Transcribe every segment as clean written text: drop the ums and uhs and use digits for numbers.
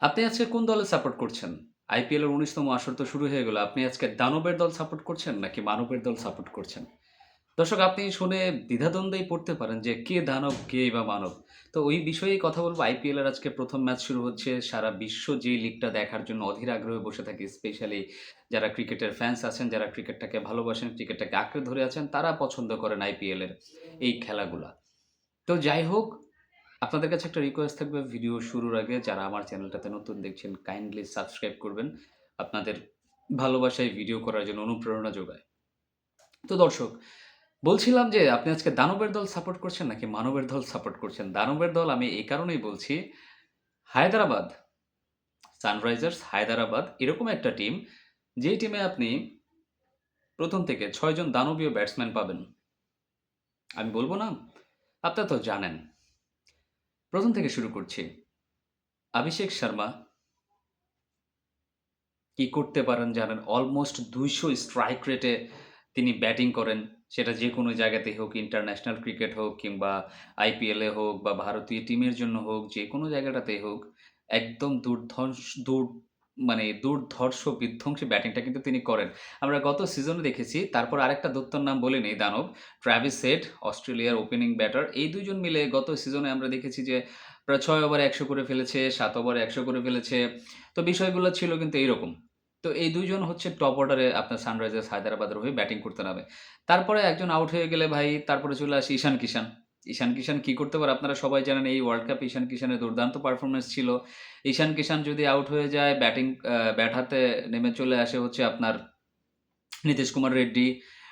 আপনি আজকে কোন দলে সাপোর্ট করছেন? আইপিএল এর ১৯তম আসর তো শুরু হয়ে গেল। আপনি আজকে দানবের দল সাপোর্ট করছেন নাকি মানবের দল সাপোর্ট করছেন? দর্শক আপনি শুনে দ্বিধাদ্বন্দ্বেই পড়তে পারেন যে কে দানব, কেই বা মানব। তো ওই বিষয়েই কথা বলব। আইপিএল এর আজকে ১ম ম্যাচ শুরু হচ্ছে। সারা বিশ্ব যেই লিগটা দেখার জন্য অধীর আগ্রহে বসে থাকে, স্পেশালি যারা ক্রিকেটের ফ্যানস আছেন, যারা ক্রিকেটটাকে ভালোবাসেন, ক্রিকেটটাকে আঁকড়ে ধরে আছেন, তারা পছন্দ করেন আইপিএল এর এই খেলাগুলা। তো যাই হোক, আপনাদের কাছে একটা রিকোয়েস্ট থাকবে ভিডিও শুরুর আগে যারা আমার চ্যানেলটাতে নতুন দেখছেন কাইন্ডলি সাবস্ক্রাইব করবেন। আপনাদের ভালোবাসায় ভিডিও করার জন্য অনুপ্রেরণা যোগায়। তো দর্শক, বলছিলাম যে আপনি আজকে দানবের দল সাপোর্ট করছেন নাকি মানবের দল সাপোর্ট করছেন? দানবের দল আমি এই কারণেই বলছি, হায়দ্রাবাদ, সানরাইজার্স হায়দ্রাবাদ এরকম একটা টিম, যেই টিমে আপনি ১ম থেকে ৬ জন দানবীয় ব্যাটসম্যান পাবেন। আমি বলব নাম? আপনারা তো জানেন। ১ম থেকে শুরু করছি। অভিষেক শর্মা কি করতে পারেন জানেন? অলমোস্ট ২০০ স্ট্রাইক রেটে তিনি ব্যাটিং করেন। সেটা যেকোনো জায়গাতেই হোক, ইন্টারন্যাশনাল ক্রিকেট হোক কিংবা আইপিএলে হোক বা ভারতীয় টিমের জন্য হোক, যেকোনো জায়গাটাতেই হোক, একদম দুর্ধর্ষ বিধ্বংসী ব্যাটিংটা কিন্তু তিনি করেন। আমরা গত সিজনে দেখেছি। তারপর আরেকটা দৈত্যর নাম বলে নেই দানব, ট্র্যাভিস হেড, অস্ট্রেলিয়ার ওপেনিং ব্যাটার। এই ২ জন মিলে গত সিজনে আমরা দেখেছি যে প্রায় ৬ ওভারে ১০০ করে ফেলেছে, ৭ ওভারে ১০০ করে ফেলেছে। তো বিষয়গুলো ছিল কিন্তু এইরকম। তো এই ২ জন হচ্ছে টপ অর্ডারে আপনার সানরাইজার্স হায়দ্রাবাদের হয়ে ব্যাটিং করতে নামে। তারপরে একজন আউট হয়ে গেলে ভাই তারপরে চলে আসে ঈশান কিষান। ঈশান কিষান কি করতে পারে আপনারা সবাই জানেন। এই ওয়ার্ল্ড কাপে ঈশান কিষানের দুর্দান্ত পারফরম্যান্স ছিল। ঈশান কিষান যদি আউট হয়ে যায় ব্যাট হাতে নেমে চলে আসে হচ্ছে আপনার নীতিশ কুমার রেড্ডি।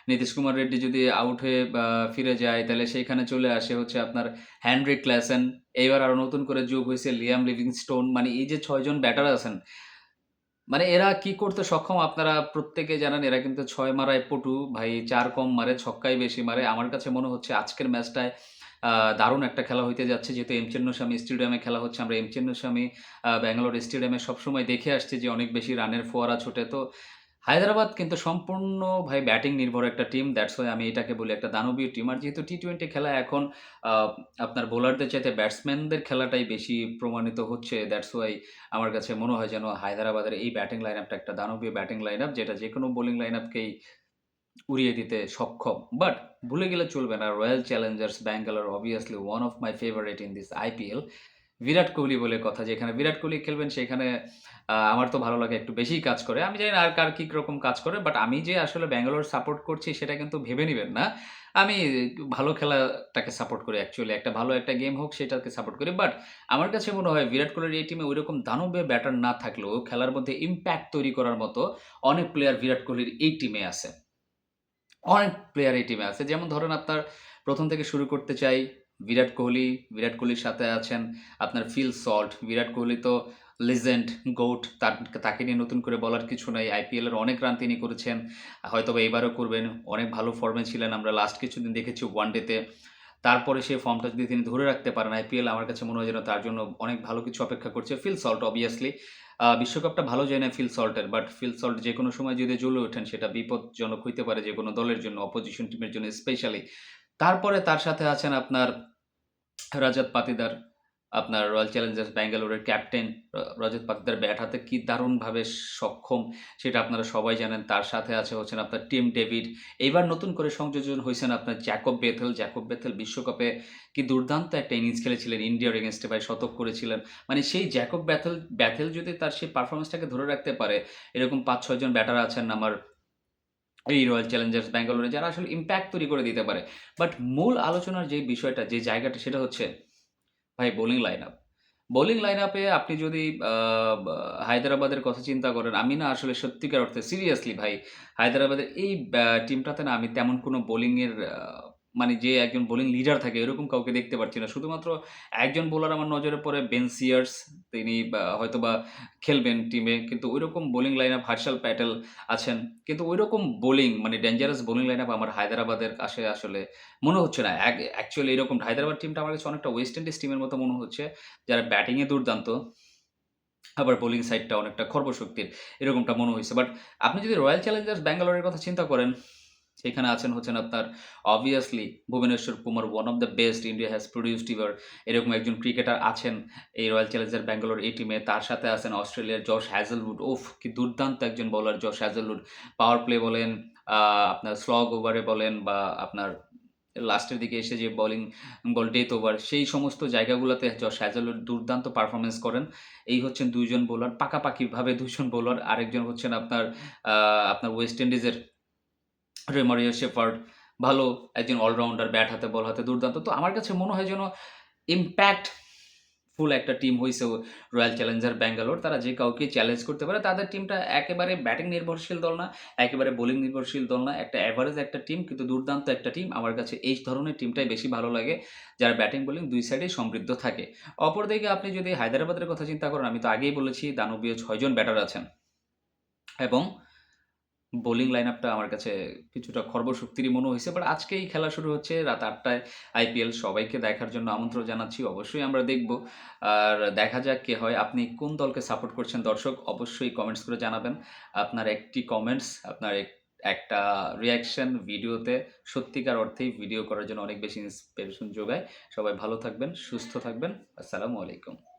নীতিশ কুমার রেড্ডি যদি আউট হয়ে ফিরে যায় তাহলে সেইখানে চলে আসে হচ্ছে আপনার হেনরিক ক্ল্যাসেন। এইবার আরো নতুন করে যোগ হইছে লিয়াম লিভিংস্টোন। মানে এই যে ৬ জন ব্যাটার আছেন, মানে এরা কি করতে সক্ষম আপনারা প্রত্যেকে জানেন। এরা কিন্তু ৬ মারায় পটু। ভাই ৪ কম মারে, ছক্কাই বেশি মারে। আমার কাছে মনে হচ্ছে আজকের ম্যাচটায় দারুণ একটা খেলা হইতে যাচ্ছে। যেহেতু এম চিন্নাস্বামী স্টেডিয়ামে খেলা হচ্ছে। আমরা এম চিন্নাস্বামী ব্যাঙ্গালোর স্টেডিয়ামে সবসময় দেখে আসছি যে অনেক বেশি রানের ফোয়ারা ছোটে। তো হায়দ্রাবাদ কিন্তু সম্পূর্ণ ভাই ব্যাটিং নির্ভর একটা টিম। দ্যাটস ওয়াই আমি এটাকে বলি একটা দানবীয় টিম। আর যেহেতু টি-টোয়েন্টি খেলা এখন আ আপনার বোলারদের চাইতে ব্যাটসম্যানদের খেলাটাই বেশি প্রমাণিত হচ্ছে। দ্যাটস ওয়াই আমার কাছে মনে হয় যেন হায়দ্রাবাদের এই ব্যাটিং লাইনআপটা একটা দানবীয় ব্যাটিং লাইনআপ, যেটা যেকোনো বোলিং লাইনআপকেই উড়িয়ে দিতে সক্ষম। বাট ভুলে গেলে চলবে না, royal Challengers Bangalore obviously one of my favorite in this IPL। Virat Kohli বলে কথা, যেখানে বিরাট কোহলি খেলবেন সেখানে আমার তো ভালো লাগে একটু বেশিই কাজ করে। আমি জানি না আর কার কি রকম কাজ করে। বাট আমি যে আসলে ব্যাঙ্গালোর সাপোর্ট করছি সেটা কিন্তু ভেবে নিবেন না। আমি ভালো খেলাটাকে সাপোর্ট করি অ্যাকচুয়ালি। একটা ভালো একটা গেম হোক সেটাকে সাপোর্ট করি। বাট আমার কাছে মনে হয় বিরাট কোহলির এই টিমে ঐরকম দানবীয় ব্যাটার না থাকলেও খেলার মধ্যে ইমপ্যাক্ট তৈরি করার মতো অনেক প্লেয়ার বিরাট কোহলির এই টিমে আছে। অনেক প্লেয়ার এই টিমে আছে। যেমন ধরেন আপনার ১ম থেকে শুরু করতে চাই বিরাট কোহলি। বিরাট কোহলির সাথে আছেন আপনার ফিল সল্ট। বিরাট কোহলি তো লিজেন্ড, গোট। তাকে নিয়ে নতুন করে বলার কিছু নাই। আইপিএল এর অনেক রান তিনি করেছেন। হয়তোবা এবারও করবেন। অনেক ভালো ফর্মে ছিলেন। আমরা লাস্ট কিছুদিন দেখেছি ওয়ানডেতে। তারপরে সেই ফর্মটা যদি তিনি ধরে রাখতে পারেন আইপিএল, আমার কাছে মনে হয় যেন তার জন্য অনেক ভালো কিছু অপেক্ষা করছে। ফিল সল্ট অবভিয়াসলি বিশ্বকাপটা ভালো যায় না ফিল সল্টের। বাট ফিল সল্ট যেকোনো সময় যদি জ্বলে ওঠেন সেটা বিপজ্জনক হইতে পারে যেকোনো দলের জন্য, অপোজিশন টিমের জন্য স্পেশালি। তারপরে তার সাথে আছেন আপনার রজত পাতিদার, আপনার রয়্যাল চ্যালেঞ্জার্স ব্যাঙ্গালোরের ক্যাপ্টেন। রজত পাতিদার ব্যাট হাতে কি দারুণভাবে সক্ষম সেটা আপনারা সবাই জানেন। তার সাথে হচ্ছেন আপনার টিম ডেভিড। এইবার নতুন করে সংযোজন হইছেন আপনার জ্যাকব বেথেল। জ্যাকব বেথেল বিশ্বকাপে কি দুর্দান্ত একটা ইনিংস খেলেছিলেন। ইন্ডিয়ার এগেইনস্টে ভাই শতক করেছিলেন। মানে সেই জ্যাকব ব্যাথেল যদি তার সেই পারফরম্যান্সটাকে ধরে রাখতে পারে, এরকম ৫-৬ জন ব্যাটার আছেন আমার এই রয়্যাল চ্যালেঞ্জার্স ব্যাঙ্গালোরে যারা আসলে ইমপ্যাক্ট তৈরি করে দিতে পারে। বাট মূল আলোচনার যে বিষয়টা, যে জায়গাটা সেটা হচ্ছে ভাই বোলিং লাইনআপ। বোলিং লাইনআপে আপনি যদি আ বা হায়দ্রাবাদের কথা চিন্তা করেন, আমি না আসলে সত্যিকার অর্থে সিরিয়াসলি ভাই হায়দ্রাবাদের এই টিমটাতে না আমি তেমন কোনো বোলিংয়ের মানে যে একজন বোলিং লিডার থাকে এরকম কাউকে দেখতে পারছি না। শুধুমাত্র একজন বোলার আমার নজরে পড়ে বেন সিয়ার্স। তিনি হয়তোবা খেলবেন টিমে। কিন্তু ঐরকম বোলিং লাইনআপ হার্ষাল প্যাটেল আছেন। কিন্তু ঐরকম বোলিং মানে ডেঞ্জারাস বোলিং লাইনআপ আমার হায়দ্রাবাদের কাছে আসলে মনে হচ্ছে না। অ্যাকচুয়ালি এরকম হায়দ্রাবাদ টিমটা আমার কাছে অনেকটা ওয়েস্ট ইন্ডিজ টিমের মতো মনে হচ্ছে। যারা ব্যাটিং এ দুর্দান্ত, আবার বোলিং সাইডটা অনেকটা খর্বশক্তির, এরকমটা মনে হইছে। বাট আপনি যদি রয়্যাল চ্যালেঞ্জার্স ব্যাঙ্গালোরের কথা চিন্তা করেন, সেখানে আছেন হচ্ছেন আপনার obviously Bhubaneswar Kumar, one of the best India has produced ever। এরকম একজন ক্রিকেটার আছেন এই রয়্যাল চ্যালেঞ্জার ব্যাঙ্গালোর এই টিমে। তার সাথে আছেন অস্ট্রেলিয়ার জশ হ্যাজেলউড। উফ! কি দুর্দান্ত একজন bowler Josh Hazlewood. Power play বলেন, আ আপনার স্লগ ওভারে বলেন বা আপনার লাস্টের দিকে এসে যে বল ডেথ ওভার সেই সমস্ত জায়গাগুলোতে জশ হ্যাজেলউড দুর্দান্ত পারফরম্যান্স করেন। এই হচ্ছেন ২ জন বোলার, পাকাপাকিভাবে ২ জন বোলার। আরেকজন হচ্ছেন আ আপনার ওয়েস্ট ইন্ডিজের রেমারিও শেফার্ড, ভালো একজন অলরাউন্ডার, ব্যাট হাতে বল হাতে দুর্দান্ত। তো আমার কাছে মনে হয় যেন ইমপ্যাক্ট ফুল একটা টিম হইছে রয়্যাল চ্যালেঞ্জার ব্যাঙ্গালোর। তারা যে কাউকেই চ্যালেঞ্জ করতে পারে। তাদের টিমটা একেবারে ব্যাটিং নির্ভরশীল দল না, একেবারে বোলিং নির্ভরশীল দল না। একটা এভারেজ একটা টিম কিন্তু দুর্দান্ত একটা টিম। আমার কাছে এই ধরনের টিমটাই বেশি ভালো লাগে, যারা ব্যাটিং, বোলিং ২ সাইডেই সমৃদ্ধ থাকে। অপরদিকে আপনি যদি হায়দ্রাবাদের কথা চিন্তা করেন, আমি তো আগেই বলেছি দানবীয় ৬ জন ব্যাটার আছেন এবং বোলিং লাইনআপটা আমার কাছে কিছুটা খর্বশক্তিরই মনে হইছে। বাট আজকেই খেলা শুরু হচ্ছে রাত ৮ টায় আইপিএল। সবাইকে দেখার জন্য আমন্ত্রণ জানাচ্ছি। অবশ্যই আমরা দেখব। আর দেখা যাক কে হয়। আপনি কোন দলকে সাপোর্ট করছেন দর্শক অবশ্যই কমেন্টস করে জানাবেন। আপনার একটি কমেন্টস, আপনার একটা রিঅ্যাকশন ভিডিওতে সত্যিকার অর্থেই ভিডিও করার জন্য অনেক বেশি ইন্সপিরেশন যোগায়। সবাই ভালো থাকবেন, সুস্থ থাকবেন। আসসালামু আলাইকুম।